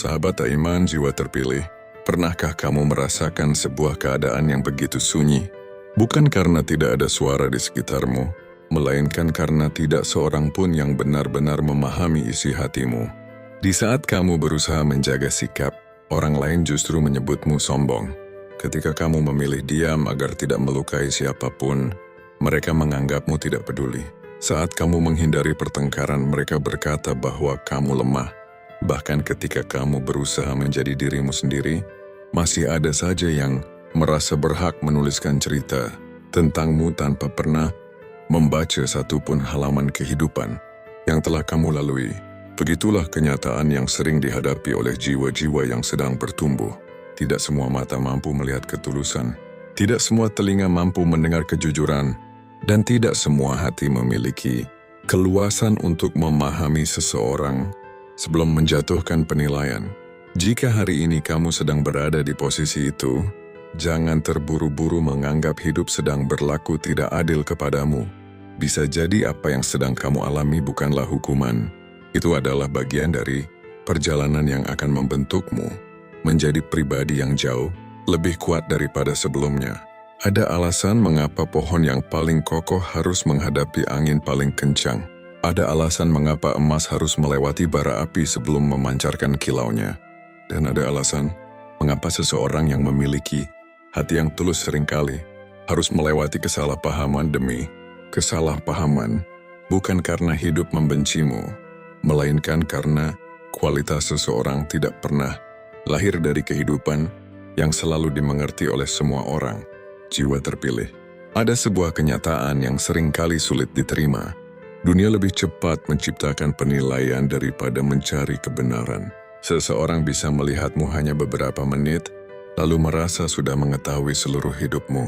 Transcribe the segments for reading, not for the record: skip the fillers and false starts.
Sahabat iman jiwa terpilih, pernahkah kamu merasakan sebuah keadaan yang begitu sunyi? Bukan karena tidak ada suara di sekitarmu, melainkan karena tidak seorang pun yang benar-benar memahami isi hatimu. Di saat kamu berusaha menjaga sikap, orang lain justru menyebutmu sombong. Ketika kamu memilih diam agar tidak melukai siapapun, mereka menganggapmu tidak peduli. Saat kamu menghindari pertengkaran, mereka berkata bahwa kamu lemah. Bahkan ketika kamu berusaha menjadi dirimu sendiri, masih ada saja yang merasa berhak menuliskan cerita tentangmu tanpa pernah membaca satupun halaman kehidupan yang telah kamu lalui. Begitulah kenyataan yang sering dihadapi oleh jiwa-jiwa yang sedang bertumbuh. Tidak semua mata mampu melihat ketulusan, tidak semua telinga mampu mendengar kejujuran, dan tidak semua hati memiliki keluasan untuk memahami seseorang sebelum menjatuhkan penilaian. Jika hari ini kamu sedang berada di posisi itu, jangan terburu-buru menganggap hidup sedang berlaku tidak adil kepadamu. Bisa jadi apa yang sedang kamu alami bukanlah hukuman. Itu adalah bagian dari perjalanan yang akan membentukmu menjadi pribadi yang jauh lebih kuat daripada sebelumnya. Ada alasan mengapa pohon yang paling kokoh harus menghadapi angin paling kencang. Ada alasan mengapa emas harus melewati bara api sebelum memancarkan kilaunya. Dan ada alasan mengapa seseorang yang memiliki hati yang tulus seringkali harus melewati kesalahpahaman demi kesalahpahaman. Bukan karena hidup membencimu, melainkan karena kualitas seseorang tidak pernah lahir dari kehidupan yang selalu dimengerti oleh semua orang. Jiwa terpilih. Ada sebuah kenyataan yang seringkali sulit diterima. Dunia lebih cepat menciptakan penilaian daripada mencari kebenaran. Seseorang bisa melihatmu hanya beberapa menit, lalu merasa sudah mengetahui seluruh hidupmu.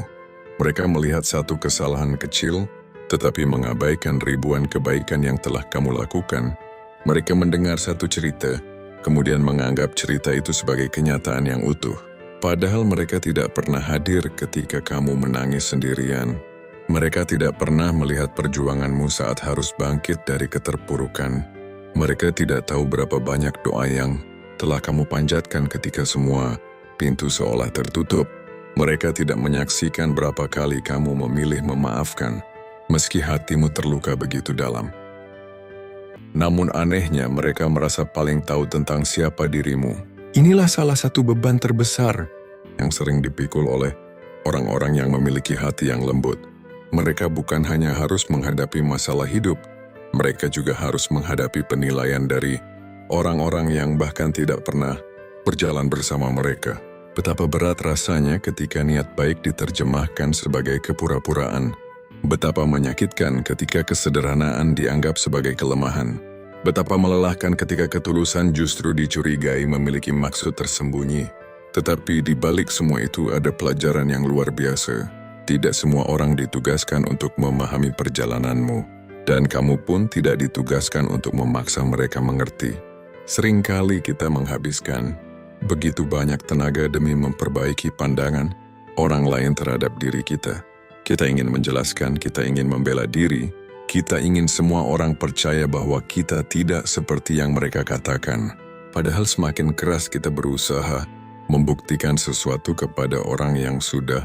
Mereka melihat satu kesalahan kecil, tetapi mengabaikan ribuan kebaikan yang telah kamu lakukan. Mereka mendengar satu cerita, kemudian menganggap cerita itu sebagai kenyataan yang utuh. Padahal mereka tidak pernah hadir ketika kamu menangis sendirian. Mereka tidak pernah melihat perjuanganmu saat harus bangkit dari keterpurukan. Mereka tidak tahu berapa banyak doa yang telah kamu panjatkan ketika semua pintu seolah tertutup. Mereka tidak menyaksikan berapa kali kamu memilih memaafkan, meski hatimu terluka begitu dalam. Namun anehnya mereka merasa paling tahu tentang siapa dirimu. Inilah salah satu beban terbesar yang sering dipikul oleh orang-orang yang memiliki hati yang lembut. Mereka bukan hanya harus menghadapi masalah hidup, mereka juga harus menghadapi penilaian dari orang-orang yang bahkan tidak pernah berjalan bersama mereka. Betapa berat rasanya ketika niat baik diterjemahkan sebagai kepura-puraan. Betapa menyakitkan ketika kesederhanaan dianggap sebagai kelemahan. Betapa melelahkan ketika ketulusan justru dicurigai memiliki maksud tersembunyi. Tetapi di balik semua itu ada pelajaran yang luar biasa. Tidak semua orang ditugaskan untuk memahami perjalananmu, dan kamu pun tidak ditugaskan untuk memaksa mereka mengerti. Seringkali kita menghabiskan begitu banyak tenaga demi memperbaiki pandangan orang lain terhadap diri kita. Kita ingin menjelaskan, kita ingin membela diri, kita ingin semua orang percaya bahwa kita tidak seperti yang mereka katakan. Padahal semakin keras kita berusaha membuktikan sesuatu kepada orang yang sudah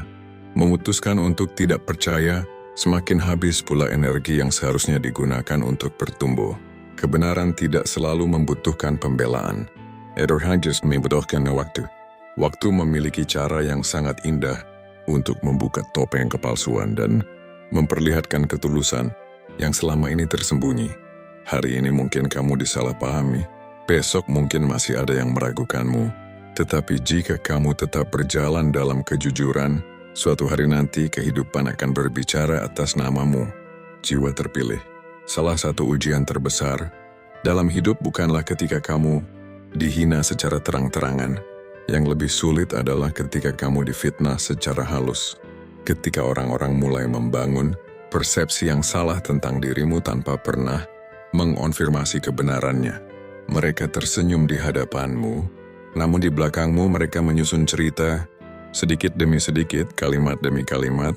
memutuskan untuk tidak percaya, semakin habis pula energi yang seharusnya digunakan untuk bertumbuh. Kebenaran tidak selalu membutuhkan pembelaan. Itu hanya membutuhkan waktu. Waktu memiliki cara yang sangat indah untuk membuka topeng kepalsuan dan memperlihatkan ketulusan yang selama ini tersembunyi. Hari ini mungkin kamu disalahpahami, besok mungkin masih ada yang meragukanmu. Tetapi jika kamu tetap berjalan dalam kejujuran, suatu hari nanti kehidupan akan berbicara atas namamu. Jiwa terpilih. Salah satu ujian terbesar dalam hidup bukanlah ketika kamu dihina secara terang-terangan. Yang lebih sulit adalah ketika kamu difitnah secara halus. Ketika orang-orang mulai membangun persepsi yang salah tentang dirimu tanpa pernah mengonfirmasi kebenarannya. Mereka tersenyum di hadapanmu, namun di belakangmu mereka menyusun cerita sedikit demi sedikit, kalimat demi kalimat,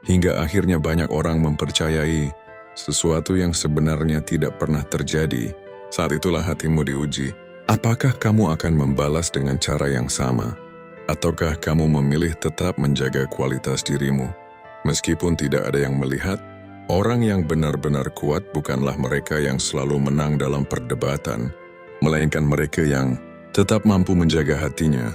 hingga akhirnya banyak orang mempercayai sesuatu yang sebenarnya tidak pernah terjadi. Saat itulah hatimu diuji. Apakah kamu akan membalas dengan cara yang sama? Ataukah kamu memilih tetap menjaga kualitas dirimu? Meskipun tidak ada yang melihat, orang yang benar-benar kuat bukanlah mereka yang selalu menang dalam perdebatan, melainkan mereka yang tetap mampu menjaga hatinya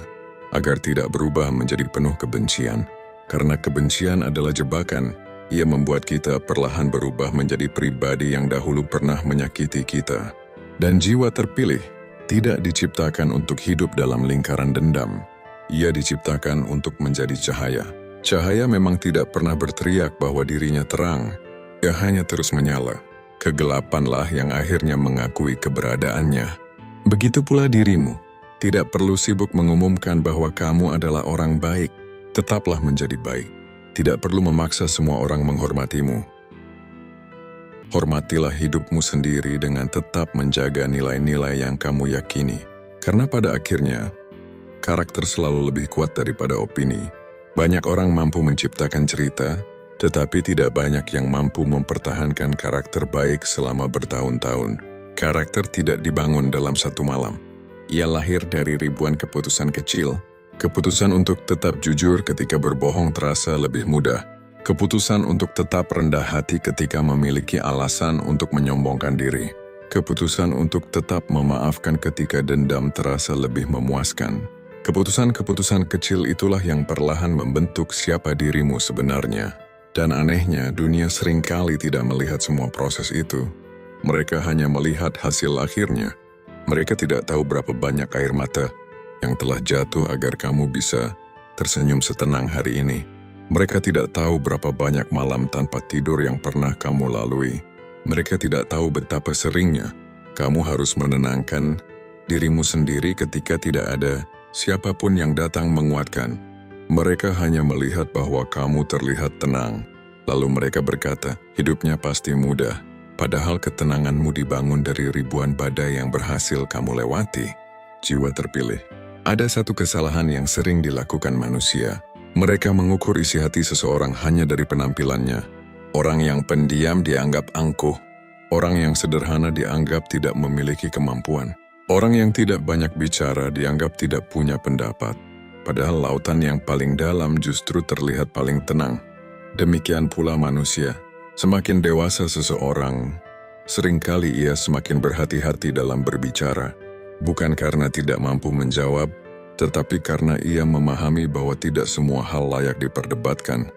agar tidak berubah menjadi penuh kebencian. Karena kebencian adalah jebakan, ia membuat kita perlahan berubah menjadi pribadi yang dahulu pernah menyakiti kita. Dan jiwa terpilih tidak diciptakan untuk hidup dalam lingkaran dendam. Ia diciptakan untuk menjadi cahaya. Cahaya memang tidak pernah berteriak bahwa dirinya terang. Ia hanya terus menyala. Kegelapanlah yang akhirnya mengakui keberadaannya. Begitu pula dirimu. Tidak perlu sibuk mengumumkan bahwa kamu adalah orang baik. Tetaplah menjadi baik. Tidak perlu memaksa semua orang menghormatimu. Hormatilah hidupmu sendiri dengan tetap menjaga nilai-nilai yang kamu yakini. Karena pada akhirnya, karakter selalu lebih kuat daripada opini. Banyak orang mampu menciptakan cerita, tetapi tidak banyak yang mampu mempertahankan karakter baik selama bertahun-tahun. Karakter tidak dibangun dalam satu malam. Ia lahir dari ribuan keputusan kecil. Keputusan untuk tetap jujur ketika berbohong terasa lebih mudah. Keputusan untuk tetap rendah hati ketika memiliki alasan untuk menyombongkan diri. Keputusan untuk tetap memaafkan ketika dendam terasa lebih memuaskan. Keputusan-keputusan kecil itulah yang perlahan membentuk siapa dirimu sebenarnya. Dan anehnya, dunia seringkali tidak melihat semua proses itu. Mereka hanya melihat hasil akhirnya. Mereka tidak tahu berapa banyak air mata yang telah jatuh agar kamu bisa tersenyum setenang hari ini. Mereka tidak tahu berapa banyak malam tanpa tidur yang pernah kamu lalui. Mereka tidak tahu betapa seringnya kamu harus menenangkan dirimu sendiri ketika tidak ada siapapun yang datang menguatkan. Mereka hanya melihat bahwa kamu terlihat tenang. Lalu mereka berkata, hidupnya pasti mudah. Padahal ketenanganmu dibangun dari ribuan badai yang berhasil kamu lewati. Jiwa terpilih. Ada satu kesalahan yang sering dilakukan manusia. Mereka mengukur isi hati seseorang hanya dari penampilannya. Orang yang pendiam dianggap angkuh. Orang yang sederhana dianggap tidak memiliki kemampuan. Orang yang tidak banyak bicara dianggap tidak punya pendapat. Padahal lautan yang paling dalam justru terlihat paling tenang. Demikian pula manusia. Semakin dewasa seseorang, seringkali ia semakin berhati-hati dalam berbicara. Bukan karena tidak mampu menjawab, tetapi karena ia memahami bahwa tidak semua hal layak diperdebatkan.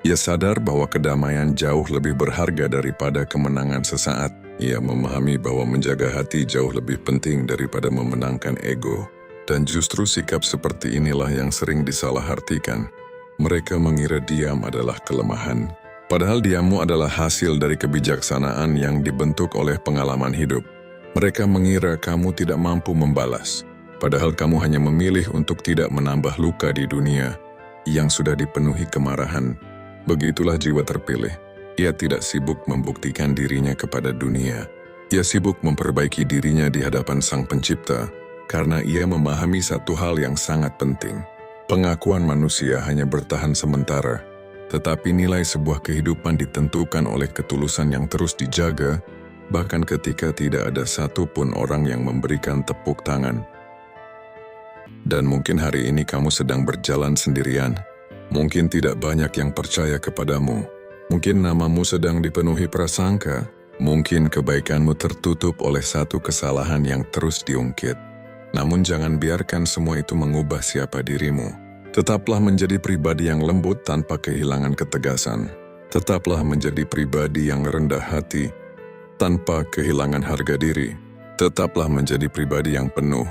Ia sadar bahwa kedamaian jauh lebih berharga daripada kemenangan sesaat. Ia memahami bahwa menjaga hati jauh lebih penting daripada memenangkan ego. Dan justru sikap seperti inilah yang sering disalahartikan. Mereka mengira diam adalah kelemahan. Padahal diammu adalah hasil dari kebijaksanaan yang dibentuk oleh pengalaman hidup. Mereka mengira kamu tidak mampu membalas. Padahal kamu hanya memilih untuk tidak menambah luka di dunia yang sudah dipenuhi kemarahan. Begitulah jiwa terpilih. Ia tidak sibuk membuktikan dirinya kepada dunia. Ia sibuk memperbaiki dirinya di hadapan Sang Pencipta, karena ia memahami satu hal yang sangat penting. Pengakuan manusia hanya bertahan sementara, tetapi nilai sebuah kehidupan ditentukan oleh ketulusan yang terus dijaga, bahkan ketika tidak ada satupun orang yang memberikan tepuk tangan. Dan mungkin hari ini kamu sedang berjalan sendirian. Mungkin tidak banyak yang percaya kepadamu. Mungkin namamu sedang dipenuhi prasangka. Mungkin kebaikanmu tertutup oleh satu kesalahan yang terus diungkit. Namun jangan biarkan semua itu mengubah siapa dirimu. Tetaplah menjadi pribadi yang lembut tanpa kehilangan ketegasan. Tetaplah menjadi pribadi yang rendah hati tanpa kehilangan harga diri. Tetaplah menjadi pribadi yang penuh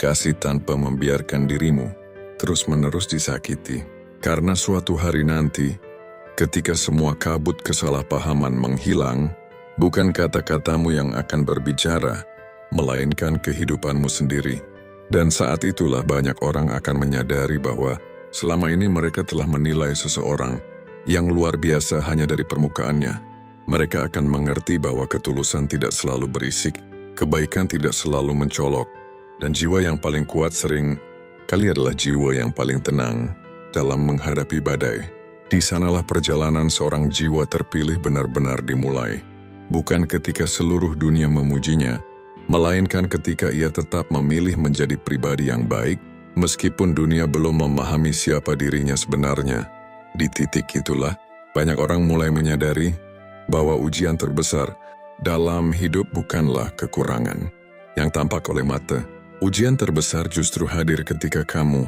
kasih tanpa membiarkan dirimu terus-menerus disakiti. Karena suatu hari nanti, ketika semua kabut kesalahpahaman menghilang, bukan kata-katamu yang akan berbicara, melainkan kehidupanmu sendiri. Dan saat itulah banyak orang akan menyadari bahwa selama ini mereka telah menilai seseorang yang luar biasa hanya dari permukaannya. Mereka akan mengerti bahwa ketulusan tidak selalu berisik, kebaikan tidak selalu mencolok, dan jiwa yang paling kuat sering kali adalah jiwa yang paling tenang dalam menghadapi badai. Di sanalah perjalanan seorang jiwa terpilih benar-benar dimulai. Bukan ketika seluruh dunia memujinya, melainkan ketika ia tetap memilih menjadi pribadi yang baik, meskipun dunia belum memahami siapa dirinya sebenarnya. Di titik itulah, banyak orang mulai menyadari bahwa ujian terbesar dalam hidup bukanlah kekurangan yang tampak oleh mata. Ujian terbesar justru hadir ketika kamu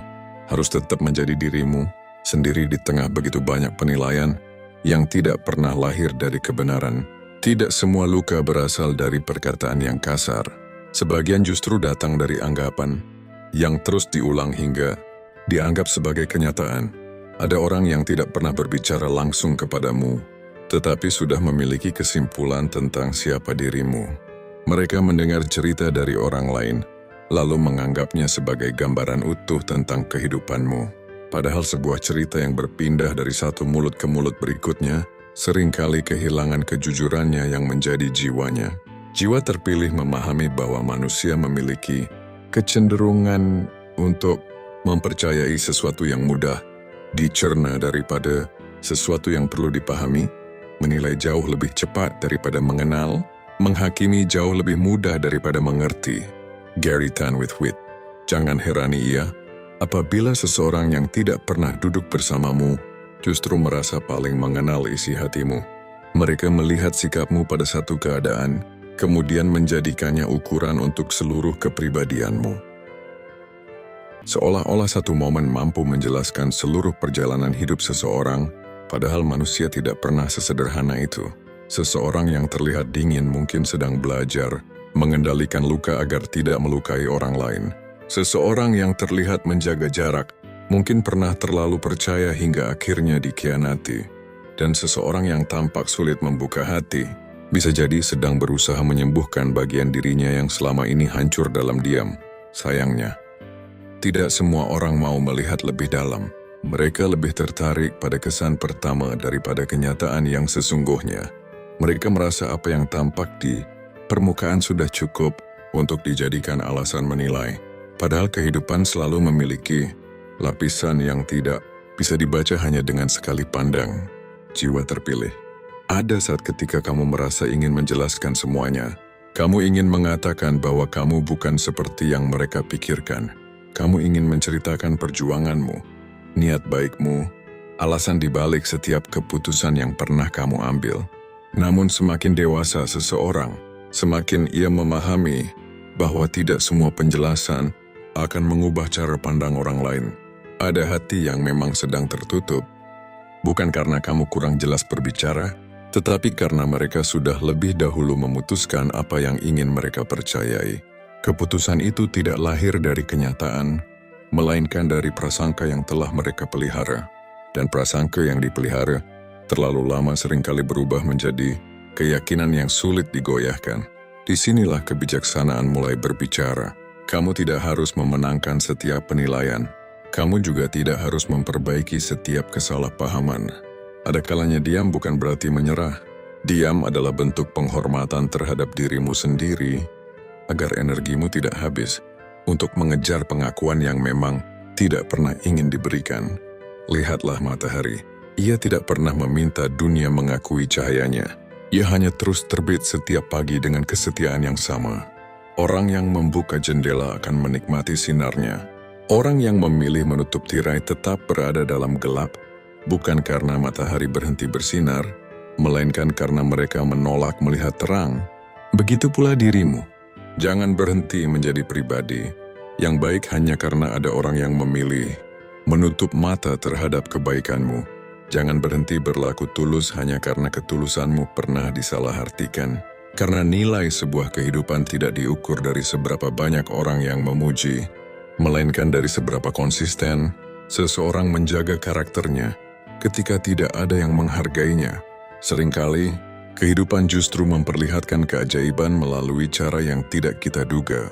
harus tetap menjadi dirimu sendiri di tengah begitu banyak penilaian yang tidak pernah lahir dari kebenaran. Tidak semua luka berasal dari perkataan yang kasar. Sebagian justru datang dari anggapan yang terus diulang hingga dianggap sebagai kenyataan. Ada orang yang tidak pernah berbicara langsung kepadamu, tetapi sudah memiliki kesimpulan tentang siapa dirimu. Mereka mendengar cerita dari orang lain, lalu menganggapnya sebagai gambaran utuh tentang kehidupanmu. Padahal sebuah cerita yang berpindah dari satu mulut ke mulut berikutnya, seringkali kehilangan kejujurannya yang menjadi jiwanya. Jiwa terpilih memahami bahwa manusia memiliki kecenderungan untuk mempercayai sesuatu yang mudah dicerna daripada sesuatu yang perlu dipahami, menilai jauh lebih cepat daripada mengenal, menghakimi jauh lebih mudah daripada mengerti. Gary Tan with Wit. Jangan herani ia apabila seseorang yang tidak pernah duduk bersamamu justru merasa paling mengenal isi hatimu. Mereka melihat sikapmu pada satu keadaan, kemudian menjadikannya ukuran untuk seluruh kepribadianmu. Seolah-olah satu momen mampu menjelaskan seluruh perjalanan hidup seseorang, padahal manusia tidak pernah sesederhana itu. Seseorang yang terlihat dingin mungkin sedang belajar mengendalikan luka agar tidak melukai orang lain. Seseorang yang terlihat menjaga jarak mungkin pernah terlalu percaya hingga akhirnya dikhianati. Dan seseorang yang tampak sulit membuka hati bisa jadi sedang berusaha menyembuhkan bagian dirinya yang selama ini hancur dalam diam. Sayangnya, tidak semua orang mau melihat lebih dalam. Mereka lebih tertarik pada kesan pertama daripada kenyataan yang sesungguhnya. Mereka merasa apa yang tampak di permukaan sudah cukup untuk dijadikan alasan menilai. Padahal kehidupan selalu memiliki lapisan yang tidak bisa dibaca hanya dengan sekali pandang. Jiwa terpilih. Ada saat ketika kamu merasa ingin menjelaskan semuanya. Kamu ingin mengatakan bahwa kamu bukan seperti yang mereka pikirkan. Kamu ingin menceritakan perjuanganmu, niat baikmu, alasan dibalik setiap keputusan yang pernah kamu ambil. Namun semakin dewasa seseorang, semakin ia memahami bahwa tidak semua penjelasan akan mengubah cara pandang orang lain. Ada hati yang memang sedang tertutup, bukan karena kamu kurang jelas berbicara, tetapi karena mereka sudah lebih dahulu memutuskan apa yang ingin mereka percayai. Keputusan itu tidak lahir dari kenyataan, melainkan dari prasangka yang telah mereka pelihara. Dan prasangka yang dipelihara terlalu lama seringkali berubah menjadi keyakinan yang sulit digoyahkan. Disinilah kebijaksanaan mulai berbicara. Kamu tidak harus memenangkan setiap penilaian. Kamu juga tidak harus memperbaiki setiap kesalahpahaman. Ada kalanya diam bukan berarti menyerah. Diam adalah bentuk penghormatan terhadap dirimu sendiri, agar energimu tidak habis untuk mengejar pengakuan yang memang tidak pernah ingin diberikan. Lihatlah matahari. Ia tidak pernah meminta dunia mengakui cahayanya. Ia hanya terus terbit setiap pagi dengan kesetiaan yang sama. Orang yang membuka jendela akan menikmati sinarnya. Orang yang memilih menutup tirai tetap berada dalam gelap, bukan karena matahari berhenti bersinar, melainkan karena mereka menolak melihat terang. Begitu pula dirimu. Jangan berhenti menjadi pribadi yang baik hanya karena ada orang yang memilih menutup mata terhadap kebaikanmu. Jangan berhenti berlaku tulus hanya karena ketulusanmu pernah disalahartikan. Karena nilai sebuah kehidupan tidak diukur dari seberapa banyak orang yang memuji, melainkan dari seberapa konsisten seseorang menjaga karakternya ketika tidak ada yang menghargainya. Seringkali, kehidupan justru memperlihatkan keajaiban melalui cara yang tidak kita duga.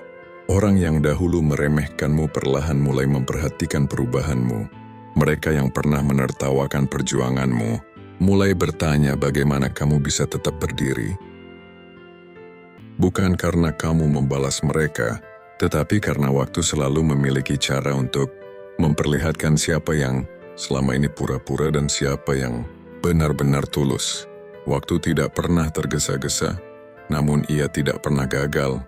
Orang yang dahulu meremehkanmu perlahan mulai memperhatikan perubahanmu. Mereka yang pernah menertawakan perjuanganmu mulai bertanya bagaimana kamu bisa tetap berdiri. Bukan karena kamu membalas mereka, tetapi karena waktu selalu memiliki cara untuk memperlihatkan siapa yang selama ini pura-pura dan siapa yang benar-benar tulus. Waktu tidak pernah tergesa-gesa, namun ia tidak pernah gagal.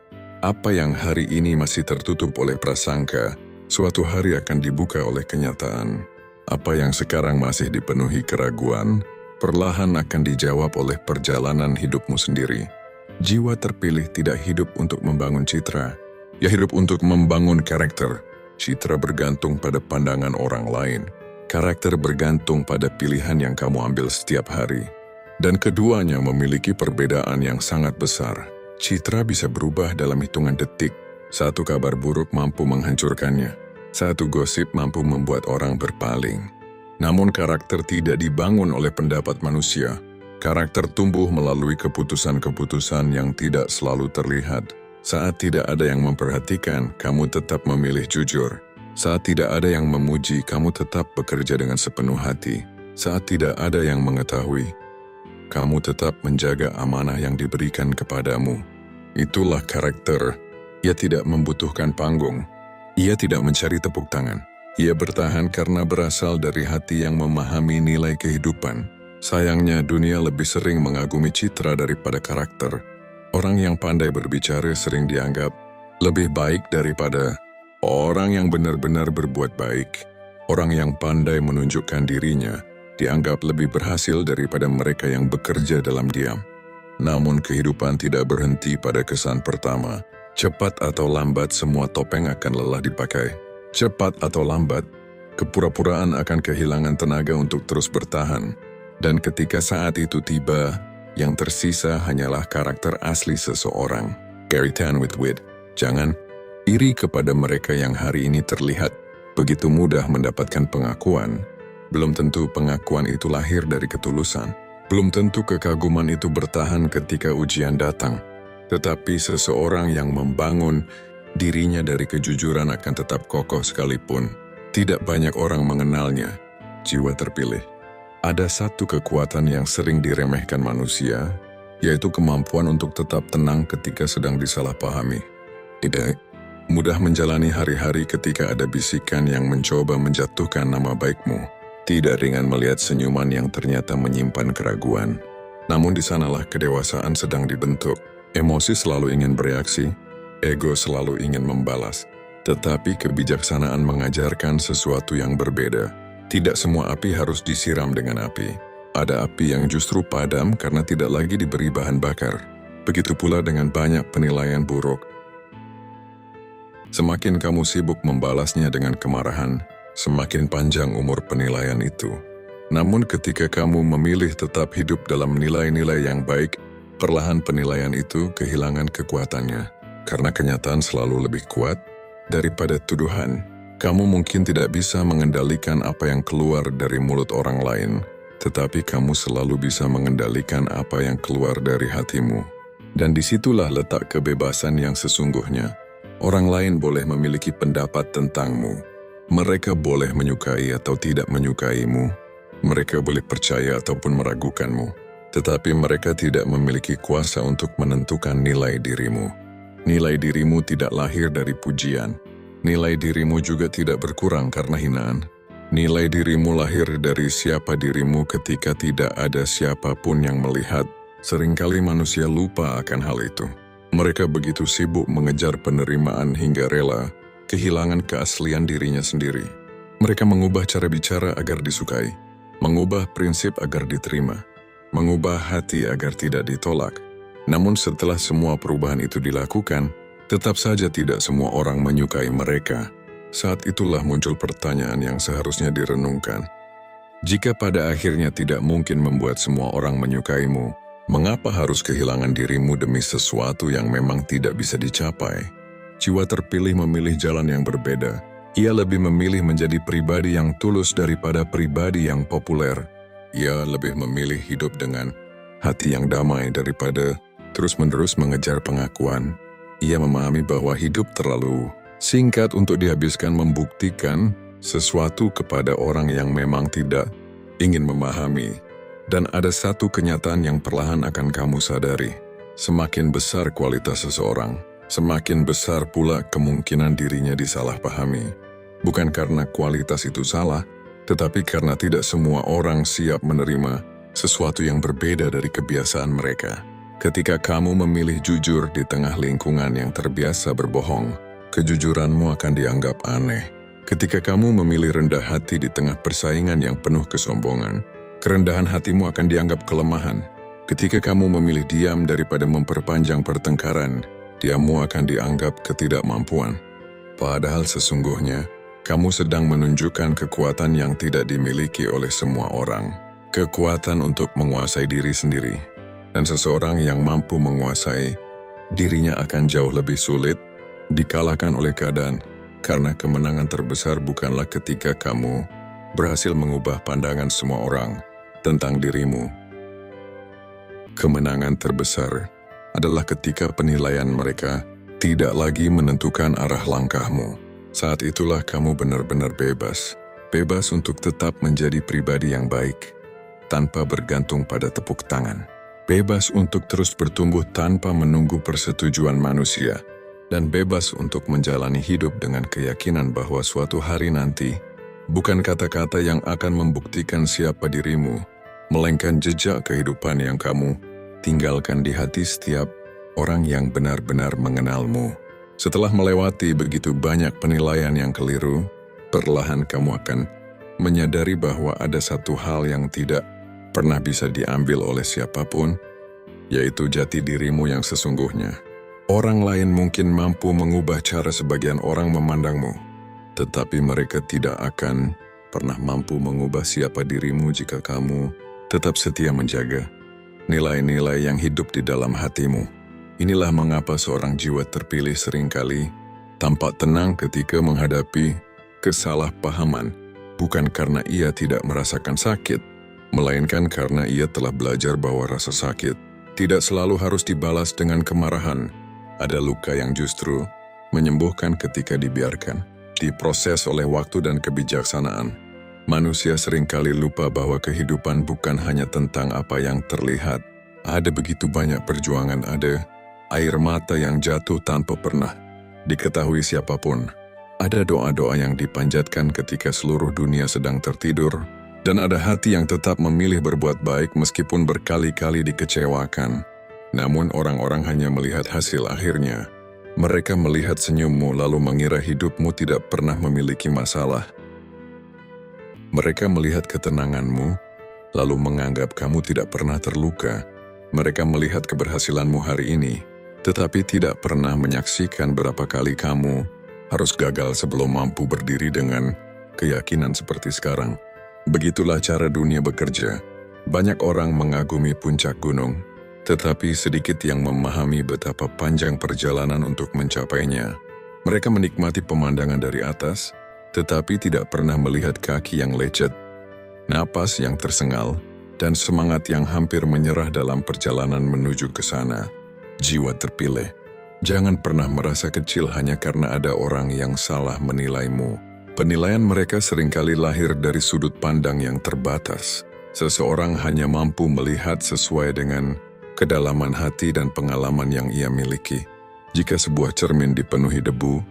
Apa yang hari ini masih tertutup oleh prasangka, suatu hari akan dibuka oleh kenyataan. Apa yang sekarang masih dipenuhi keraguan, perlahan akan dijawab oleh perjalanan hidupmu sendiri. Jiwa terpilih tidak hidup untuk membangun citra, ia hidup untuk membangun karakter. Citra bergantung pada pandangan orang lain, karakter bergantung pada pilihan yang kamu ambil setiap hari. Dan keduanya memiliki perbedaan yang sangat besar. Citra bisa berubah dalam hitungan detik. Satu kabar buruk mampu menghancurkannya. Satu gosip mampu membuat orang berpaling. Namun karakter tidak dibangun oleh pendapat manusia. Karakter tumbuh melalui keputusan-keputusan yang tidak selalu terlihat. Saat tidak ada yang memperhatikan, kamu tetap memilih jujur. Saat tidak ada yang memuji, kamu tetap bekerja dengan sepenuh hati. Saat tidak ada yang mengetahui, kamu tetap menjaga amanah yang diberikan kepadamu. Itulah karakter. Ia tidak membutuhkan panggung. Ia tidak mencari tepuk tangan. Ia bertahan karena berasal dari hati yang memahami nilai kehidupan. Sayangnya, dunia lebih sering mengagumi citra daripada karakter. Orang yang pandai berbicara sering dianggap lebih baik daripada orang yang benar-benar berbuat baik. Orang yang pandai menunjukkan dirinya dianggap lebih berhasil daripada mereka yang bekerja dalam diam. Namun kehidupan tidak berhenti pada kesan pertama. Cepat atau lambat semua topeng akan lelah dipakai. Cepat atau lambat, kepura-puraan akan kehilangan tenaga untuk terus bertahan. Dan ketika saat itu tiba, yang tersisa hanyalah karakter asli seseorang. Gary Tan with Wit. Jangan iri kepada mereka yang hari ini terlihat begitu mudah mendapatkan pengakuan. Belum tentu pengakuan itu lahir dari ketulusan. Belum tentu kekaguman itu bertahan ketika ujian datang. Tetapi seseorang yang membangun dirinya dari kejujuran akan tetap kokoh sekalipun tidak banyak orang mengenalnya. Jiwa terpilih. Ada satu kekuatan yang sering diremehkan manusia, yaitu kemampuan untuk tetap tenang ketika sedang disalahpahami. Tidak mudah menjalani hari-hari ketika ada bisikan yang mencoba menjatuhkan nama baikmu. Tidak ringan melihat senyuman yang ternyata menyimpan keraguan. Namun di sanalah kedewasaan sedang dibentuk. Emosi selalu ingin bereaksi, ego selalu ingin membalas. Tetapi kebijaksanaan mengajarkan sesuatu yang berbeda. Tidak semua api harus disiram dengan api. Ada api yang justru padam karena tidak lagi diberi bahan bakar. Begitu pula dengan banyak penilaian buruk. Semakin kamu sibuk membalasnya dengan kemarahan, semakin panjang umur penilaian itu. Namun ketika kamu memilih tetap hidup dalam nilai-nilai yang baik, perlahan penilaian itu kehilangan kekuatannya. Karena kenyataan selalu lebih kuat daripada tuduhan. Kamu mungkin tidak bisa mengendalikan apa yang keluar dari mulut orang lain, tetapi kamu selalu bisa mengendalikan apa yang keluar dari hatimu. Dan disitulah letak kebebasan yang sesungguhnya. Orang lain boleh memiliki pendapat tentangmu. Mereka boleh menyukai atau tidak menyukaimu. Mereka boleh percaya ataupun meragukanmu. Tetapi mereka tidak memiliki kuasa untuk menentukan nilai dirimu. Nilai dirimu tidak lahir dari pujian. Nilai dirimu juga tidak berkurang karena hinaan. Nilai dirimu lahir dari siapa dirimu ketika tidak ada siapapun yang melihat. Seringkali manusia lupa akan hal itu. Mereka begitu sibuk mengejar penerimaan hingga rela kehilangan keaslian dirinya sendiri. Mereka mengubah cara bicara agar disukai, mengubah prinsip agar diterima, mengubah hati agar tidak ditolak. Namun setelah semua perubahan itu dilakukan, tetap saja tidak semua orang menyukai mereka. Saat itulah muncul pertanyaan yang seharusnya direnungkan. Jika pada akhirnya tidak mungkin membuat semua orang menyukaimu, mengapa harus kehilangan dirimu demi sesuatu yang memang tidak bisa dicapai? Jiwa terpilih memilih jalan yang berbeda. Ia lebih memilih menjadi pribadi yang tulus daripada pribadi yang populer. Ia lebih memilih hidup dengan hati yang damai daripada terus-menerus mengejar pengakuan. Ia memahami bahwa hidup terlalu singkat untuk dihabiskan membuktikan sesuatu kepada orang yang memang tidak ingin memahami. Dan ada satu kenyataan yang perlahan akan kamu sadari. Semakin besar kualitas seseorang, semakin besar pula kemungkinan dirinya disalahpahami. Bukan karena kualitas itu salah, tetapi karena tidak semua orang siap menerima sesuatu yang berbeda dari kebiasaan mereka. Ketika kamu memilih jujur di tengah lingkungan yang terbiasa berbohong, kejujuranmu akan dianggap aneh. Ketika kamu memilih rendah hati di tengah persaingan yang penuh kesombongan, kerendahan hatimu akan dianggap kelemahan. Ketika kamu memilih diam daripada memperpanjang pertengkaran, diammu akan dianggap ketidakmampuan. Padahal sesungguhnya, kamu sedang menunjukkan kekuatan yang tidak dimiliki oleh semua orang. Kekuatan untuk menguasai diri sendiri. Dan seseorang yang mampu menguasai dirinya akan jauh lebih sulit dikalahkan oleh keadaan, karena kemenangan terbesar bukanlah ketika kamu berhasil mengubah pandangan semua orang tentang dirimu. Kemenangan terbesar adalah ketika penilaian mereka tidak lagi menentukan arah langkahmu. Saat itulah kamu benar-benar bebas. Bebas untuk tetap menjadi pribadi yang baik, tanpa bergantung pada tepuk tangan. Bebas untuk terus bertumbuh tanpa menunggu persetujuan manusia. Dan bebas untuk menjalani hidup dengan keyakinan bahwa suatu hari nanti, bukan kata-kata yang akan membuktikan siapa dirimu, melainkan jejak kehidupan yang kamu tinggalkan di hati setiap orang yang benar-benar mengenalmu. Setelah melewati begitu banyak penilaian yang keliru, perlahan kamu akan menyadari bahwa ada satu hal yang tidak pernah bisa diambil oleh siapapun, yaitu jati dirimu yang sesungguhnya. Orang lain mungkin mampu mengubah cara sebagian orang memandangmu, tetapi mereka tidak akan pernah mampu mengubah siapa dirimu jika kamu tetap setia menjaga nilai-nilai yang hidup di dalam hatimu. Inilah mengapa seorang jiwa terpilih seringkali tampak tenang ketika menghadapi kesalahpahaman, bukan karena ia tidak merasakan sakit, melainkan karena ia telah belajar bahwa rasa sakit tidak selalu harus dibalas dengan kemarahan. Ada luka yang justru menyembuhkan ketika dibiarkan, diproses oleh waktu dan kebijaksanaan. Manusia seringkali lupa bahwa kehidupan bukan hanya tentang apa yang terlihat. Ada begitu banyak perjuangan, ada air mata yang jatuh tanpa pernah diketahui siapapun. Ada doa-doa yang dipanjatkan ketika seluruh dunia sedang tertidur. Dan ada hati yang tetap memilih berbuat baik meskipun berkali-kali dikecewakan. Namun orang-orang hanya melihat hasil akhirnya. Mereka melihat senyummu lalu mengira hidupmu tidak pernah memiliki masalah. Mereka melihat ketenanganmu lalu menganggap kamu tidak pernah terluka. Mereka melihat keberhasilanmu hari ini, tetapi tidak pernah menyaksikan berapa kali kamu harus gagal sebelum mampu berdiri dengan keyakinan seperti sekarang. Begitulah cara dunia bekerja. Banyak orang mengagumi puncak gunung, tetapi sedikit yang memahami betapa panjang perjalanan untuk mencapainya. Mereka menikmati pemandangan dari atas, tetapi tidak pernah melihat kaki yang lecet, napas yang tersengal, dan semangat yang hampir menyerah dalam perjalanan menuju ke sana. Jiwa terpilih. Jangan pernah merasa kecil hanya karena ada orang yang salah menilaimu. Penilaian mereka seringkali lahir dari sudut pandang yang terbatas. Seseorang hanya mampu melihat sesuai dengan kedalaman hati dan pengalaman yang ia miliki. Jika sebuah cermin dipenuhi debu,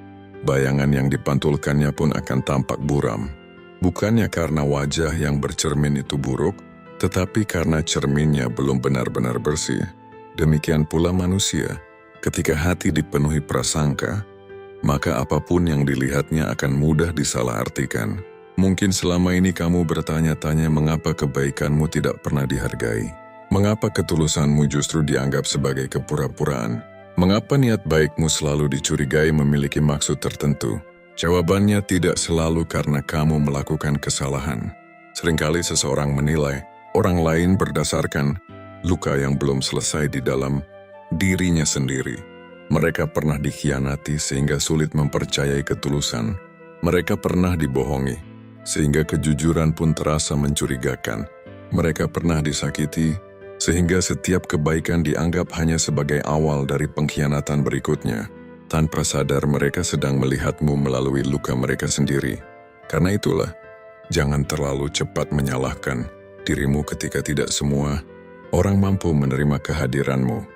bayangan yang dipantulkannya pun akan tampak buram. Bukannya karena wajah yang bercermin itu buruk, tetapi karena cerminnya belum benar-benar bersih. Demikian pula manusia, ketika hati dipenuhi prasangka, maka apapun yang dilihatnya akan mudah disalahartikan. Mungkin selama ini kamu bertanya-tanya mengapa kebaikanmu tidak pernah dihargai. Mengapa ketulusanmu justru dianggap sebagai kepura-puraan. Mengapa niat baikmu selalu dicurigai memiliki maksud tertentu. Jawabannya tidak selalu karena kamu melakukan kesalahan. Seringkali seseorang menilai orang lain berdasarkan luka yang belum selesai di dalam dirinya sendiri. Mereka pernah dikhianati sehingga sulit mempercayai ketulusan. Mereka pernah dibohongi, sehingga kejujuran pun terasa mencurigakan. Mereka pernah disakiti, sehingga setiap kebaikan dianggap hanya sebagai awal dari pengkhianatan berikutnya. Tanpa sadar mereka sedang melihatmu melalui luka mereka sendiri. Karena itulah, jangan terlalu cepat menyalahkan dirimu ketika tidak semua orang mampu menerima kehadiranmu.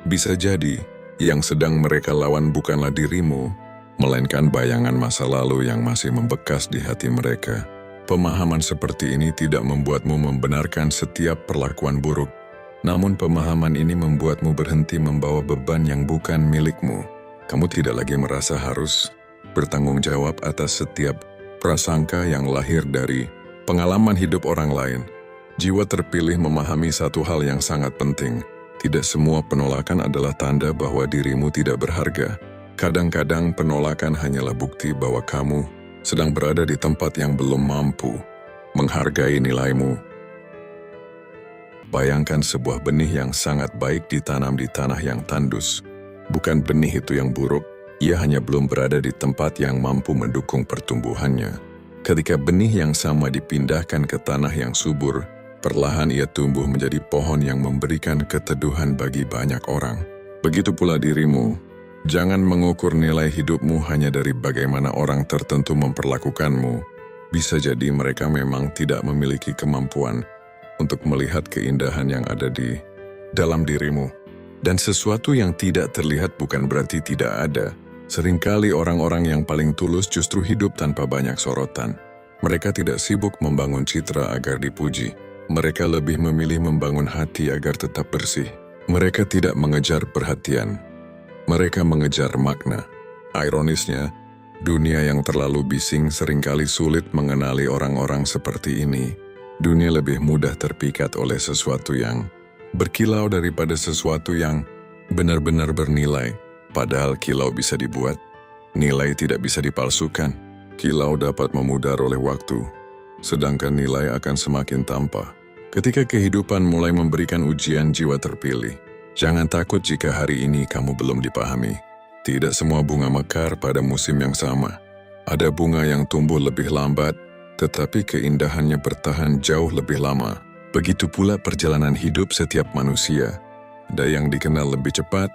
Bisa jadi, yang sedang mereka lawan bukanlah dirimu, melainkan bayangan masa lalu yang masih membekas di hati mereka. Pemahaman seperti ini tidak membuatmu membenarkan setiap perlakuan buruk, Namun pemahaman ini membuatmu berhenti membawa beban yang bukan milikmu. Kamu tidak lagi merasa harus bertanggung jawab atas setiap prasangka yang lahir dari pengalaman hidup orang lain. Jiwa terpilih memahami satu hal yang sangat penting. Tidak semua penolakan adalah tanda bahwa dirimu tidak berharga. Kadang-kadang penolakan hanyalah bukti bahwa kamu sedang berada di tempat yang belum mampu menghargai nilaimu. Bayangkan sebuah benih yang sangat baik ditanam di tanah yang tandus. Bukan benih itu yang buruk, ia hanya belum berada di tempat yang mampu mendukung pertumbuhannya. Ketika benih yang sama dipindahkan ke tanah yang subur, perlahan ia tumbuh menjadi pohon yang memberikan keteduhan bagi banyak orang. Begitu pula dirimu. Jangan mengukur nilai hidupmu hanya dari bagaimana orang tertentu memperlakukanmu. Bisa jadi mereka memang tidak memiliki kemampuan untuk melihat keindahan yang ada di dalam dirimu. Dan sesuatu yang tidak terlihat bukan berarti tidak ada. Seringkali orang-orang yang paling tulus justru hidup tanpa banyak sorotan. Mereka tidak sibuk membangun citra agar dipuji. Mereka lebih memilih membangun hati agar tetap bersih. Mereka tidak mengejar perhatian. Mereka mengejar makna. Ironisnya, dunia yang terlalu bising seringkali sulit mengenali orang-orang seperti ini. Dunia lebih mudah terpikat oleh sesuatu yang berkilau daripada sesuatu yang benar-benar bernilai. Padahal kilau bisa dibuat, nilai tidak bisa dipalsukan. Kilau dapat memudar oleh waktu, sedangkan nilai akan semakin tampak. Ketika kehidupan mulai memberikan ujian jiwa terpilih, jangan takut jika hari ini kamu belum dipahami. Tidak semua bunga mekar pada musim yang sama. Ada bunga yang tumbuh lebih lambat, tetapi keindahannya bertahan jauh lebih lama. Begitu pula perjalanan hidup setiap manusia. Ada yang dikenal lebih cepat,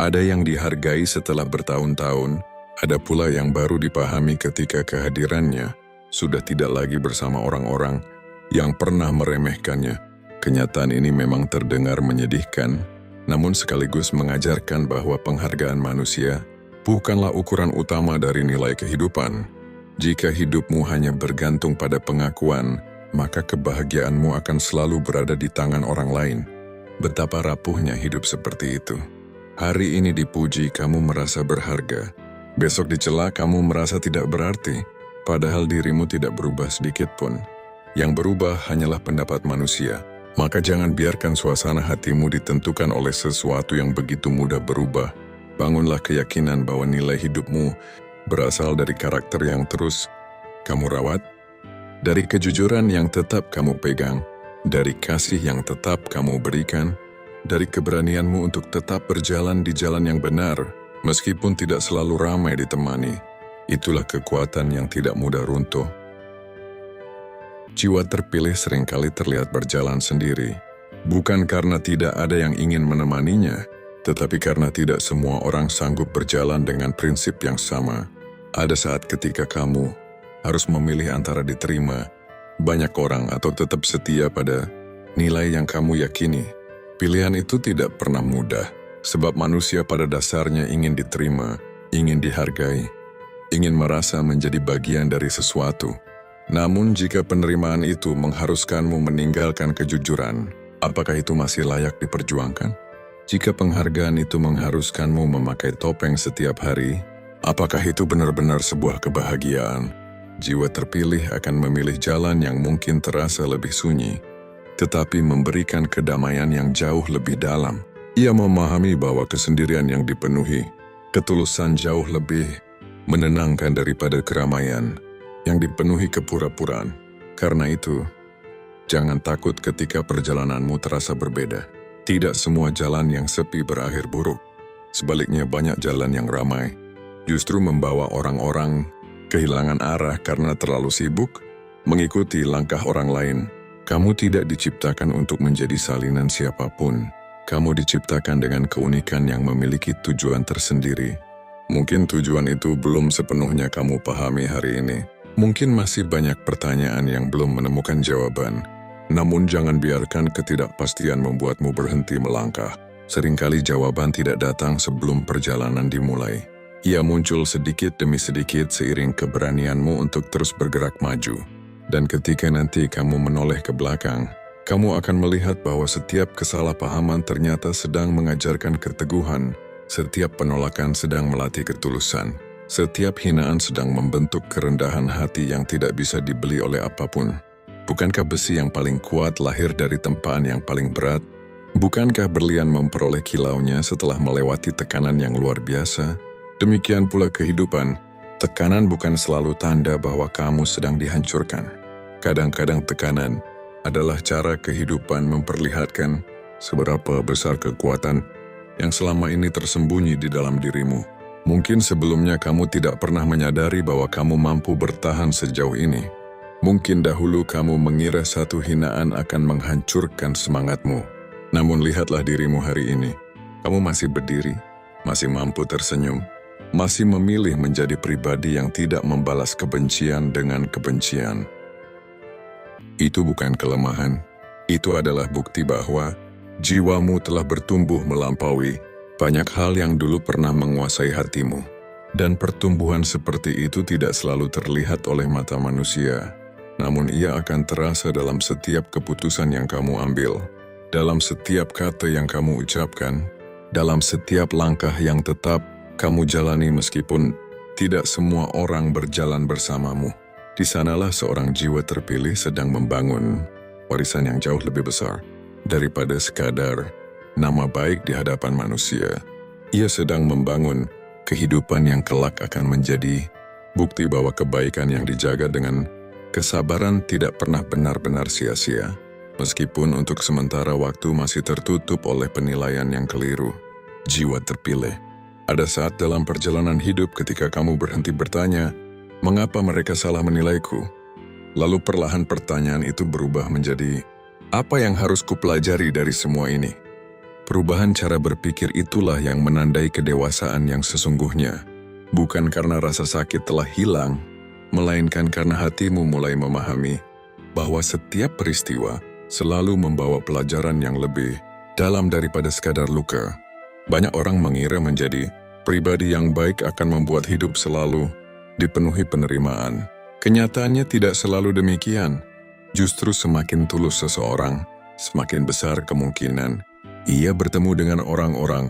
ada yang dihargai setelah bertahun-tahun, ada pula yang baru dipahami ketika kehadirannya sudah tidak lagi bersama orang-orang yang pernah meremehkannya. Kenyataan ini memang terdengar menyedihkan, namun sekaligus mengajarkan bahwa penghargaan manusia bukanlah ukuran utama dari nilai kehidupan. Jika hidupmu hanya bergantung pada pengakuan, maka kebahagiaanmu akan selalu berada di tangan orang lain. Betapa rapuhnya hidup seperti itu. Hari ini dipuji, kamu merasa berharga. Besok dicela, kamu merasa tidak berarti. Padahal dirimu tidak berubah sedikit pun. Yang berubah hanyalah pendapat manusia. Maka jangan biarkan suasana hatimu ditentukan oleh sesuatu yang begitu mudah berubah. Bangunlah keyakinan bahwa nilai hidupmu berasal dari karakter yang terus kamu rawat, dari kejujuran yang tetap kamu pegang, dari kasih yang tetap kamu berikan, dari keberanianmu untuk tetap berjalan di jalan yang benar, meskipun tidak selalu ramai ditemani. Itulah kekuatan yang tidak mudah runtuh. Jiwa terpilih seringkali terlihat berjalan sendiri, bukan karena tidak ada yang ingin menemaninya, tetapi karena tidak semua orang sanggup berjalan dengan prinsip yang sama. Ada saat ketika kamu harus memilih antara diterima banyak orang atau tetap setia pada nilai yang kamu yakini. Pilihan itu tidak pernah mudah, sebab manusia pada dasarnya ingin diterima, ingin dihargai, ingin merasa menjadi bagian dari sesuatu. Namun jika penerimaan itu mengharuskanmu meninggalkan kejujuran, apakah itu masih layak diperjuangkan? Jika penghargaan itu mengharuskanmu memakai topeng setiap hari, apakah itu benar-benar sebuah kebahagiaan? Jiwa terpilih akan memilih jalan yang mungkin terasa lebih sunyi, tetapi memberikan kedamaian yang jauh lebih dalam. Ia memahami bahwa kesendirian yang dipenuhi, ketulusan jauh lebih menenangkan daripada keramaian yang dipenuhi kepura-puraan. Karena itu, jangan takut ketika perjalananmu terasa berbeda. Tidak semua jalan yang sepi berakhir buruk. Sebaliknya banyak jalan yang ramai justru membawa orang-orang kehilangan arah karena terlalu sibuk mengikuti langkah orang lain. Kamu tidak diciptakan untuk menjadi salinan siapapun. Kamu diciptakan dengan keunikan yang memiliki tujuan tersendiri. Mungkin tujuan itu belum sepenuhnya kamu pahami hari ini. Mungkin masih banyak pertanyaan yang belum menemukan jawaban. Namun jangan biarkan ketidakpastian membuatmu berhenti melangkah. Seringkali jawaban tidak datang sebelum perjalanan dimulai. Ia muncul sedikit demi sedikit seiring keberanianmu untuk terus bergerak maju. Dan ketika nanti kamu menoleh ke belakang, Kamu akan melihat bahwa setiap kesalahpahaman ternyata sedang mengajarkan keteguhan, setiap penolakan sedang melatih ketulusan, setiap hinaan sedang membentuk kerendahan hati yang tidak bisa dibeli oleh apapun. Bukankah besi yang paling kuat lahir dari tempaan yang paling berat? Bukankah berlian memperoleh kilaunya setelah melewati tekanan yang luar biasa? Demikian pula kehidupan. Tekanan bukan selalu tanda bahwa kamu sedang dihancurkan. Kadang-kadang tekanan adalah cara kehidupan memperlihatkan seberapa besar kekuatan yang selama ini tersembunyi di dalam dirimu. Mungkin sebelumnya kamu tidak pernah menyadari bahwa kamu mampu bertahan sejauh ini. Mungkin dahulu kamu mengira satu hinaan akan menghancurkan semangatmu. Namun lihatlah dirimu hari ini. Kamu masih berdiri, masih mampu tersenyum, masih memilih menjadi pribadi yang tidak membalas kebencian dengan kebencian. Itu bukan kelemahan, itu adalah bukti bahwa jiwamu telah bertumbuh melampaui banyak hal yang dulu pernah menguasai hatimu. Dan pertumbuhan seperti itu tidak selalu terlihat oleh mata manusia, namun ia akan terasa dalam setiap keputusan yang kamu ambil, dalam setiap kata yang kamu ucapkan, dalam setiap langkah yang tetap kamu jalani meskipun tidak semua orang berjalan bersamamu. Di sanalah seorang jiwa terpilih sedang membangun warisan yang jauh lebih besar daripada sekadar nama baik di hadapan manusia. Ia sedang membangun kehidupan yang kelak akan menjadi bukti bahwa kebaikan yang dijaga dengan kesabaran tidak pernah benar-benar sia-sia, meskipun untuk sementara waktu masih tertutup oleh penilaian yang keliru. Jiwa terpilih. Ada saat dalam perjalanan hidup ketika kamu berhenti bertanya, mengapa mereka salah menilaiku? Lalu perlahan pertanyaan itu berubah menjadi, apa yang harus kupelajari dari semua ini? Perubahan cara berpikir itulah yang menandai kedewasaan yang sesungguhnya. Bukan karena rasa sakit telah hilang, melainkan karena hatimu mulai memahami bahwa setiap peristiwa selalu membawa pelajaran yang lebih dalam daripada sekadar luka. Banyak orang mengira menjadi pribadi yang baik akan membuat hidup selalu dipenuhi penerimaan. Kenyataannya tidak selalu demikian. Justru semakin tulus seseorang, semakin besar kemungkinan ia bertemu dengan orang-orang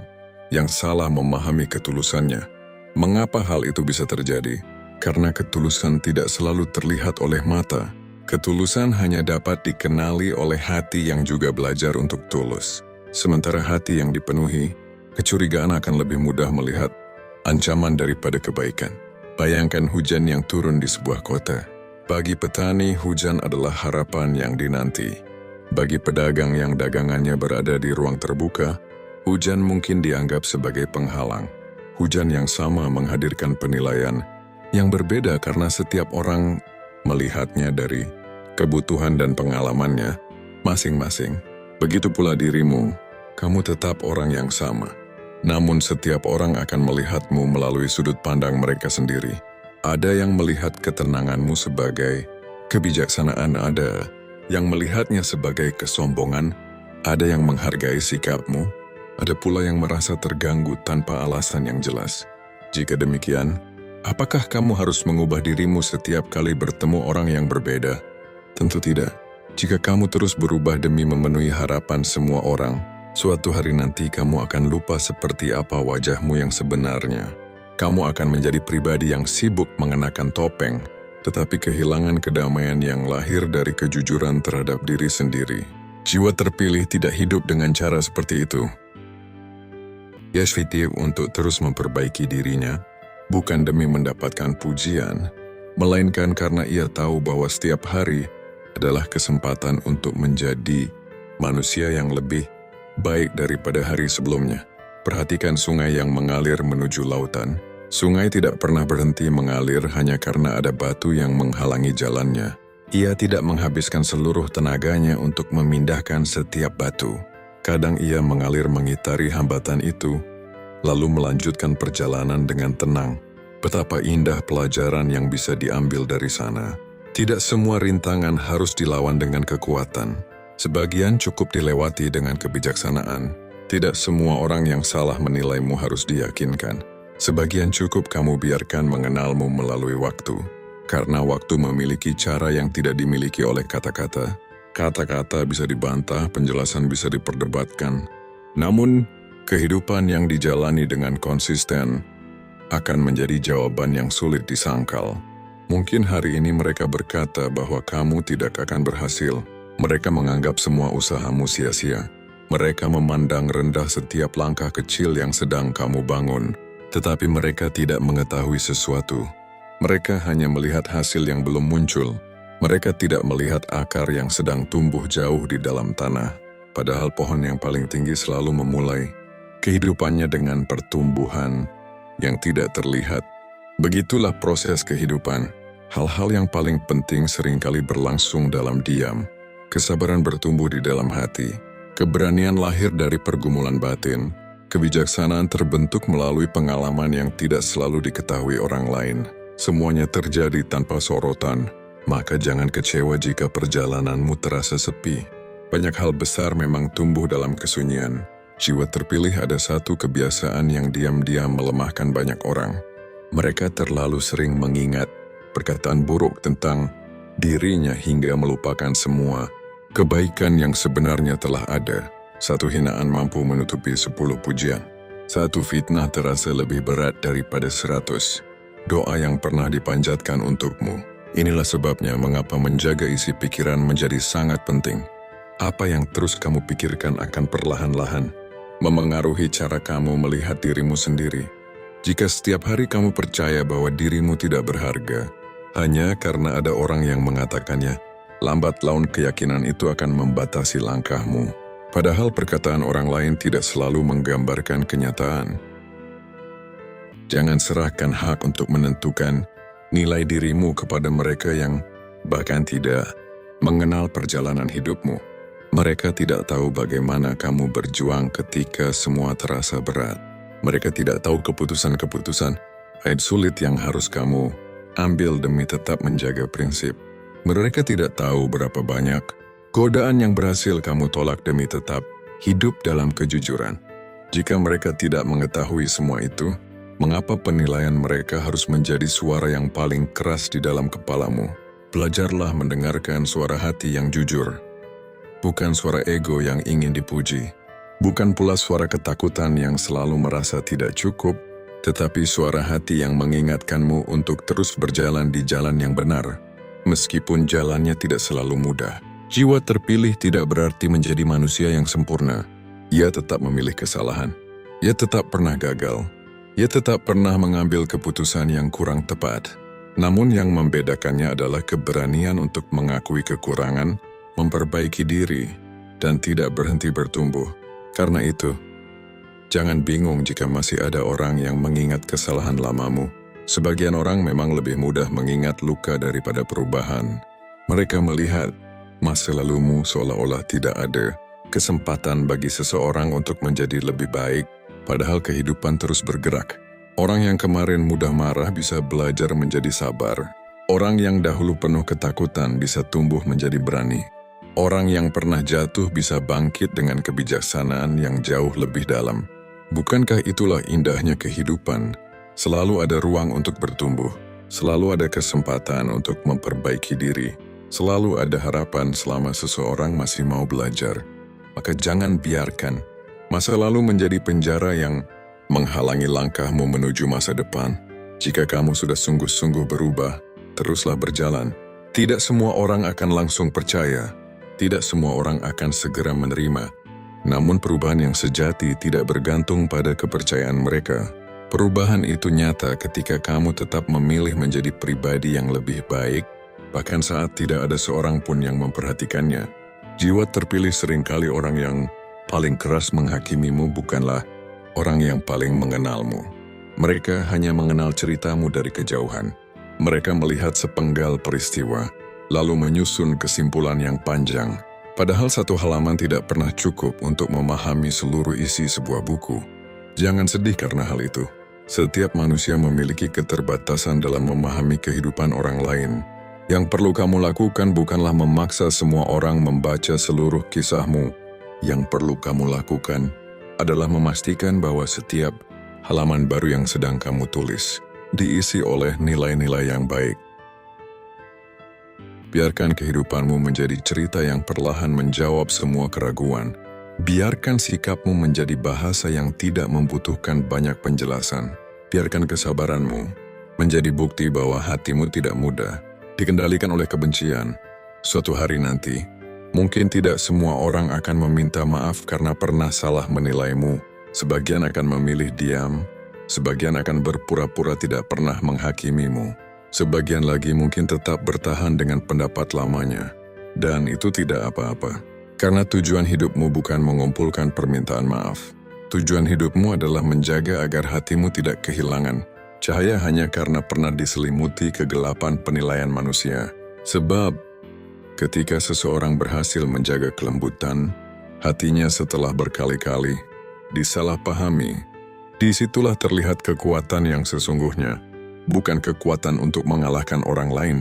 yang salah memahami ketulusannya. Mengapa hal itu bisa terjadi? Karena ketulusan tidak selalu terlihat oleh mata. Ketulusan hanya dapat dikenali oleh hati yang juga belajar untuk tulus. Sementara hati yang dipenuhi, kecurigaan akan lebih mudah melihat ancaman daripada kebaikan. Bayangkan hujan yang turun di sebuah kota. Bagi petani, hujan adalah harapan yang dinanti. Bagi pedagang yang dagangannya berada di ruang terbuka, hujan mungkin dianggap sebagai penghalang. Hujan yang sama menghadirkan penilaian yang berbeda karena setiap orang melihatnya dari kebutuhan dan pengalamannya masing-masing. Begitu pula dirimu, kamu tetap orang yang sama. Namun setiap orang akan melihatmu melalui sudut pandang mereka sendiri. Ada yang melihat ketenanganmu sebagai kebijaksanaan, ada yang melihatnya sebagai kesombongan, ada yang menghargai sikapmu, ada pula yang merasa terganggu tanpa alasan yang jelas. Jika demikian, apakah kamu harus mengubah dirimu setiap kali bertemu orang yang berbeda? Tentu tidak. Jika kamu terus berubah demi memenuhi harapan semua orang, suatu hari nanti kamu akan lupa seperti apa wajahmu yang sebenarnya. Kamu akan menjadi pribadi yang sibuk mengenakan topeng, tetapi kehilangan kedamaian yang lahir dari kejujuran terhadap diri sendiri. Jiwa terpilih tidak hidup dengan cara seperti itu. Ia setia untuk terus memperbaiki dirinya, bukan demi mendapatkan pujian, melainkan karena ia tahu bahwa setiap hari adalah kesempatan untuk menjadi manusia yang lebih baik daripada hari sebelumnya. Perhatikan sungai yang mengalir menuju lautan. Sungai tidak pernah berhenti mengalir hanya karena ada batu yang menghalangi jalannya. Ia tidak menghabiskan seluruh tenaganya untuk memindahkan setiap batu. Kadang ia mengalir mengitari hambatan itu, lalu melanjutkan perjalanan dengan tenang. Betapa indah pelajaran yang bisa diambil dari sana. Tidak semua rintangan harus dilawan dengan kekuatan. Sebagian cukup dilewati dengan kebijaksanaan. Tidak semua orang yang salah menilaimu harus diyakinkan. Sebagian cukup kamu biarkan mengenalmu melalui waktu. Karena waktu memiliki cara yang tidak dimiliki oleh kata-kata. Kata-kata bisa dibantah, penjelasan bisa diperdebatkan. Namun, kehidupan yang dijalani dengan konsisten akan menjadi jawaban yang sulit disangkal. Mungkin hari ini mereka berkata bahwa kamu tidak akan berhasil. Mereka menganggap semua usahamu sia-sia. Mereka memandang rendah setiap langkah kecil yang sedang kamu bangun. Tetapi mereka tidak mengetahui sesuatu. Mereka hanya melihat hasil yang belum muncul. Mereka tidak melihat akar yang sedang tumbuh jauh di dalam tanah. Padahal pohon yang paling tinggi selalu memulai kehidupannya dengan pertumbuhan yang tidak terlihat. Begitulah proses kehidupan. Hal-hal yang paling penting seringkali berlangsung dalam diam. Kesabaran bertumbuh di dalam hati. Keberanian lahir dari pergumulan batin. Kebijaksanaan terbentuk melalui pengalaman yang tidak selalu diketahui orang lain. Semuanya terjadi tanpa sorotan. Maka jangan kecewa jika perjalananmu terasa sepi. Banyak hal besar memang tumbuh dalam kesunyian. Jiwa terpilih ada satu kebiasaan yang diam-diam melemahkan banyak orang. Mereka terlalu sering mengingat perkataan buruk tentang dirinya hingga melupakan semua kebaikan yang sebenarnya telah ada. Satu hinaan mampu menutupi 10 pujian. Satu fitnah terasa lebih berat daripada 100 doa yang pernah dipanjatkan untukmu. Inilah sebabnya mengapa menjaga isi pikiran menjadi sangat penting. Apa yang terus kamu pikirkan akan perlahan-lahan memengaruhi cara kamu melihat dirimu sendiri. Jika setiap hari kamu percaya bahwa dirimu tidak berharga, hanya karena ada orang yang mengatakannya, lambat laun keyakinan itu akan membatasi langkahmu. Padahal perkataan orang lain tidak selalu menggambarkan kenyataan. Jangan serahkan hak untuk menentukan nilai dirimu kepada mereka yang bahkan tidak mengenal perjalanan hidupmu. Mereka tidak tahu bagaimana kamu berjuang ketika semua terasa berat. Mereka tidak tahu keputusan-keputusan sulit yang harus kamu ambil demi tetap menjaga prinsip. Mereka tidak tahu berapa banyak godaan yang berhasil kamu tolak demi tetap hidup dalam kejujuran. Jika mereka tidak mengetahui semua itu, mengapa penilaian mereka harus menjadi suara yang paling keras di dalam kepalamu? Belajarlah mendengarkan suara hati yang jujur. Bukan suara ego yang ingin dipuji. Bukan pula suara ketakutan yang selalu merasa tidak cukup, tetapi suara hati yang mengingatkanmu untuk terus berjalan di jalan yang benar. Meskipun jalannya tidak selalu mudah. Jiwa terpilih tidak berarti menjadi manusia yang sempurna. Ia tetap memilih kesalahan. Ia tetap pernah gagal. Ia tetap pernah mengambil keputusan yang kurang tepat. Namun yang membedakannya adalah keberanian untuk mengakui kekurangan, memperbaiki diri, dan tidak berhenti bertumbuh. Karena itu, jangan bingung jika masih ada orang yang mengingat kesalahan lamamu. Sebagian orang memang lebih mudah mengingat luka daripada perubahan. Mereka melihat masa lalumu seolah-olah tidak ada kesempatan bagi seseorang untuk menjadi lebih baik, padahal kehidupan terus bergerak. Orang yang kemarin mudah marah bisa belajar menjadi sabar. Orang yang dahulu penuh ketakutan bisa tumbuh menjadi berani. Orang yang pernah jatuh bisa bangkit dengan kebijaksanaan yang jauh lebih dalam. Bukankah itulah indahnya kehidupan? Selalu ada ruang untuk bertumbuh. Selalu ada kesempatan untuk memperbaiki diri. Selalu ada harapan selama seseorang masih mau belajar. Maka jangan biarkan masa lalu menjadi penjara yang menghalangi langkahmu menuju masa depan. Jika kamu sudah sungguh-sungguh berubah, teruslah berjalan. Tidak semua orang akan langsung percaya. Tidak semua orang akan segera menerima. Namun perubahan yang sejati tidak bergantung pada kepercayaan mereka. Perubahan itu nyata ketika kamu tetap memilih menjadi pribadi yang lebih baik, bahkan saat tidak ada seorang pun yang memperhatikannya. Jiwa terpilih seringkali orang yang paling keras menghakimimu bukanlah orang yang paling mengenalmu. Mereka hanya mengenal ceritamu dari kejauhan. Mereka melihat sepenggal peristiwa, lalu menyusun kesimpulan yang panjang. Padahal satu halaman tidak pernah cukup untuk memahami seluruh isi sebuah buku. Jangan sedih karena hal itu. Setiap manusia memiliki keterbatasan dalam memahami kehidupan orang lain. Yang perlu kamu lakukan bukanlah memaksa semua orang membaca seluruh kisahmu. Yang perlu kamu lakukan adalah memastikan bahwa setiap halaman baru yang sedang kamu tulis diisi oleh nilai-nilai yang baik. Biarkan kehidupanmu menjadi cerita yang perlahan menjawab semua keraguan. Biarkan sikapmu menjadi bahasa yang tidak membutuhkan banyak penjelasan. Biarkan kesabaranmu menjadi bukti bahwa hatimu tidak mudah dikendalikan oleh kebencian. Suatu hari nanti, mungkin tidak semua orang akan meminta maaf karena pernah salah menilaimu. Sebagian akan memilih diam, sebagian akan berpura-pura tidak pernah menghakimimu. Sebagian lagi mungkin tetap bertahan dengan pendapat lamanya. Dan itu tidak apa-apa. Karena tujuan hidupmu bukan mengumpulkan permintaan maaf. Tujuan hidupmu adalah menjaga agar hatimu tidak kehilangan cahaya hanya karena pernah diselimuti kegelapan penilaian manusia. Sebab, ketika seseorang berhasil menjaga kelembutan, hatinya setelah berkali-kali disalahpahami, disitulah terlihat kekuatan yang sesungguhnya. Bukan kekuatan untuk mengalahkan orang lain,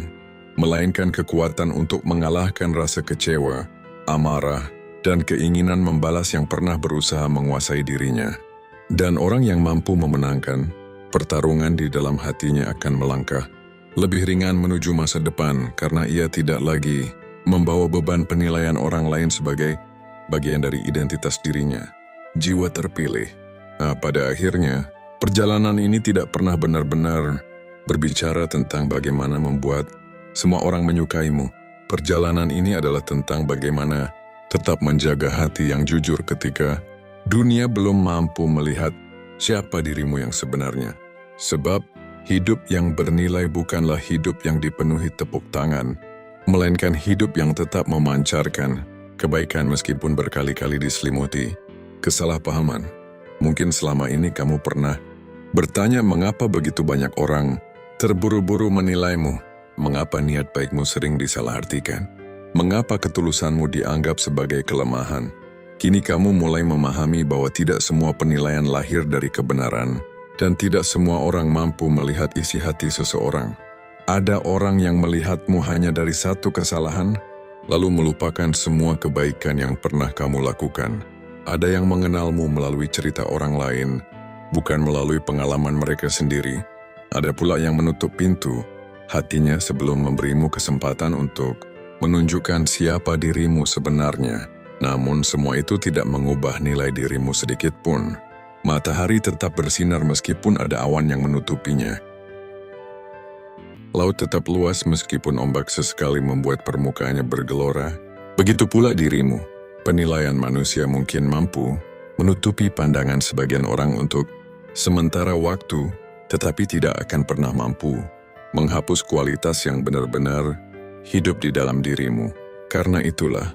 melainkan kekuatan untuk mengalahkan rasa kecewa, amarah, dan keinginan membalas yang pernah berusaha menguasai dirinya. Dan orang yang mampu memenangkan pertarungan di dalam hatinya akan melangkah lebih ringan menuju masa depan karena ia tidak lagi membawa beban penilaian orang lain sebagai bagian dari identitas dirinya. Jiwa terpilih. Pada akhirnya, perjalanan ini tidak pernah benar-benar berbicara tentang bagaimana membuat semua orang menyukaimu. Perjalanan ini adalah tentang bagaimana tetap menjaga hati yang jujur ketika dunia belum mampu melihat siapa dirimu yang sebenarnya. Sebab hidup yang bernilai bukanlah hidup yang dipenuhi tepuk tangan, melainkan hidup yang tetap memancarkan kebaikan meskipun berkali-kali diselimuti kesalahpahaman. Mungkin selama ini kamu pernah bertanya mengapa begitu banyak orang terburu-buru menilaimu, mengapa niat baikmu sering disalahartikan, mengapa ketulusanmu dianggap sebagai kelemahan. Kini kamu mulai memahami bahwa tidak semua penilaian lahir dari kebenaran, dan tidak semua orang mampu melihat isi hati seseorang. Ada orang yang melihatmu hanya dari satu kesalahan, lalu melupakan semua kebaikan yang pernah kamu lakukan. Ada yang mengenalmu melalui cerita orang lain, bukan melalui pengalaman mereka sendiri. Ada pula yang menutup pintu hatinya sebelum memberimu kesempatan untuk menunjukkan siapa dirimu sebenarnya. Namun semua itu tidak mengubah nilai dirimu sedikit pun. Matahari tetap bersinar meskipun ada awan yang menutupinya. Laut tetap luas meskipun ombak sesekali membuat permukaannya bergelora. Begitu pula dirimu. Penilaian manusia mungkin mampu menutupi pandangan sebagian orang untuk sementara waktu, tetapi tidak akan pernah mampu menghapus kualitas yang benar-benar hidup di dalam dirimu. Karena itulah,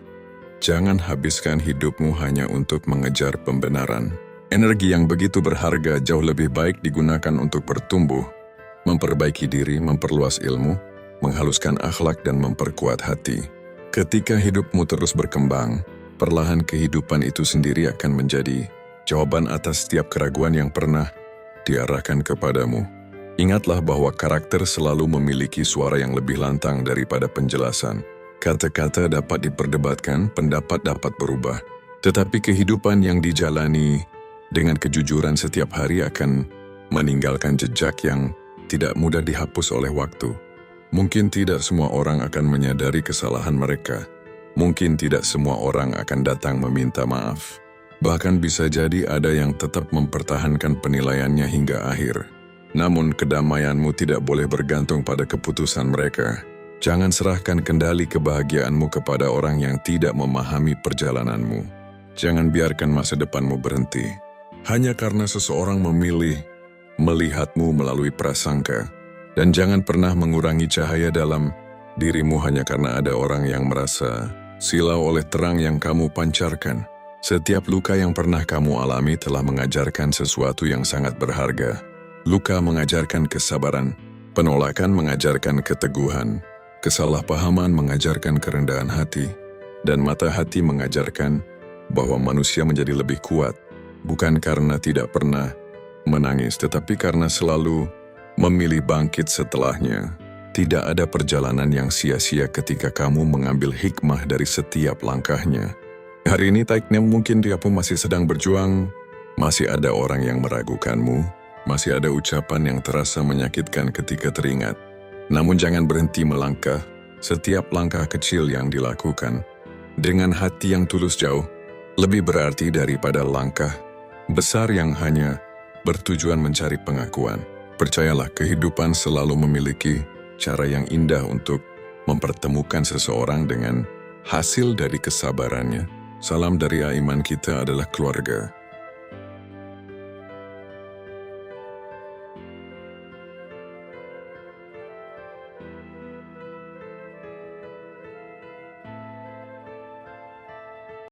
jangan habiskan hidupmu hanya untuk mengejar pembenaran. Energi yang begitu berharga jauh lebih baik digunakan untuk bertumbuh, memperbaiki diri, memperluas ilmu, menghaluskan akhlak dan memperkuat hati. Ketika hidupmu terus berkembang, perlahan kehidupan itu sendiri akan menjadi jawaban atas setiap keraguan yang pernah diarahkan kepadamu. Ingatlah bahwa karakter selalu memiliki suara yang lebih lantang daripada penjelasan. Kata-kata dapat diperdebatkan, pendapat dapat berubah. Tetapi kehidupan yang dijalani dengan kejujuran setiap hari akan meninggalkan jejak yang tidak mudah dihapus oleh waktu. Mungkin tidak semua orang akan menyadari kesalahan mereka. Mungkin tidak semua orang akan datang meminta maaf. Bahkan bisa jadi ada yang tetap mempertahankan penilaiannya hingga akhir. Namun kedamaianmu tidak boleh bergantung pada keputusan mereka. Jangan serahkan kendali kebahagiaanmu kepada orang yang tidak memahami perjalananmu. Jangan biarkan masa depanmu berhenti hanya karena seseorang memilih melihatmu melalui prasangka. Dan jangan pernah mengurangi cahaya dalam dirimu hanya karena ada orang yang merasa silau oleh terang yang kamu pancarkan. Setiap luka yang pernah kamu alami telah mengajarkan sesuatu yang sangat berharga. Luka mengajarkan kesabaran, penolakan mengajarkan keteguhan, kesalahpahaman mengajarkan kerendahan hati, dan mata hati mengajarkan bahwa manusia menjadi lebih kuat, bukan karena tidak pernah menangis, tetapi karena selalu memilih bangkit setelahnya. Tidak ada perjalanan yang sia-sia ketika kamu mengambil hikmah dari setiap langkahnya. Hari ini taiknya mungkin kamu masih sedang berjuang, masih ada orang yang meragukanmu, masih ada ucapan yang terasa menyakitkan ketika teringat. Namun jangan berhenti melangkah, Setiap langkah kecil yang dilakukan dengan hati yang tulus jauh lebih berarti daripada langkah besar yang hanya bertujuan mencari pengakuan. Percayalah, kehidupan selalu memiliki cara yang indah untuk mempertemukan seseorang dengan hasil dari kesabarannya. Salam dari Aiman, kita adalah keluarga.